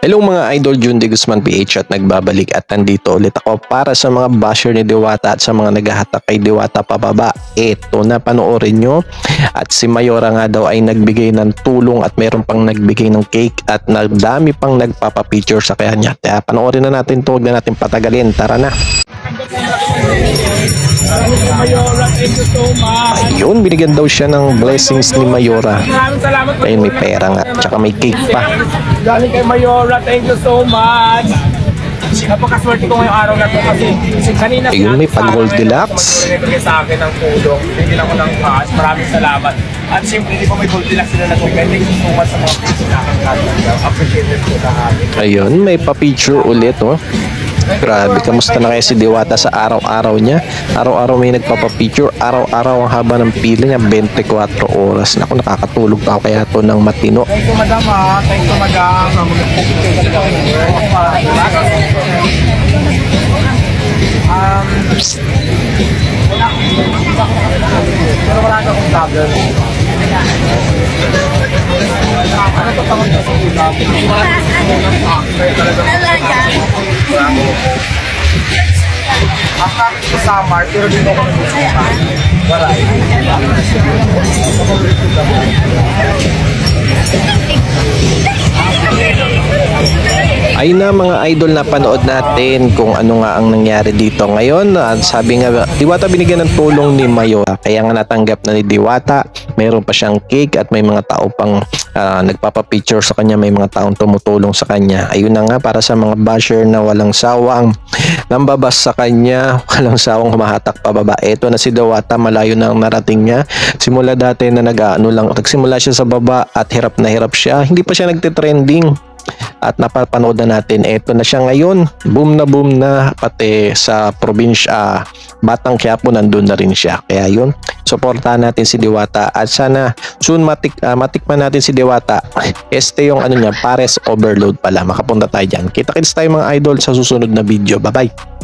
Hello mga idol, Jun De Guzman PH at nagbabalik at nandito ulit ako para sa mga basher ni Diwata at sa mga naghahatak kay Diwata pababa. Eto na, panoorin nyo. At si Mayora nga daw ay nagbigay ng tulong at meron pang nagbigay ng cake at nagdami pang nagpapapicture sa kanya. Kaya panoorin na natin ito, huwag na natin patagalin. Tara na! Ayun, binigyan daw siya ng blessings ni Mayora. Ayun, may pera nga, tsaka may cake pa. Galing kay Mayora, thank you so much. Napakaswerte ko ngayong araw na to kasi kanina ayun, may pag-gold deluxe. Sa akin ng tulong, hindi lang ko ng cash. Maraming salamat. At siyempre, hindi pa may gold deluxe sila nagbigay. Thank you so much sa mga picture na akin. Appreciated ko lahat. Ayun, may pa-picture ulit, oh. Grabe, kamusta na kaya si Diwata sa araw-araw niya? Araw-araw may nagpapapicture, araw-araw ang haba ng pila niya, 24 oras. Naku, nakakatulog pa ako kaya to ng matino. Thank you, madam, ha. Thank you, madam. Pero wala ka akong vlogger. Ano to tawag na sa vlogger? Ang kami ko sa Samar, pero dito ko nagsusuka. Waray. Ay na mga idol, na panood natin kung ano nga ang nangyari dito ngayon. Sabi nga, Diwata binigyan ng tulong ni Mayora, kaya nga natanggap na ni Diwata. Meron pa siyang cake at may mga tao pang nagpapapicture sa kanya, may mga taong tumutulong sa kanya. Ayun na nga, para sa mga basher na walang sawang nambabas sa kanya, walang sawang humahatak pababa. Eto na si Diwata, malayo na ang narating niya. Simula dati na nagsimula siya sa baba at hirap na hirap siya, hindi pa siya nagtitrending. At napapanood na natin, eto na siya ngayon, boom na, pati sa probinsya, Batang Quiapo, nandun na rin siya. Kaya yun, suportahan natin si Diwata at sana soon matikman natin si Diwata. Yung ano niya, Pares Overload pala, makapunta tayo dyan. Kita-kits tayo mga idol sa susunod na video. Bye bye!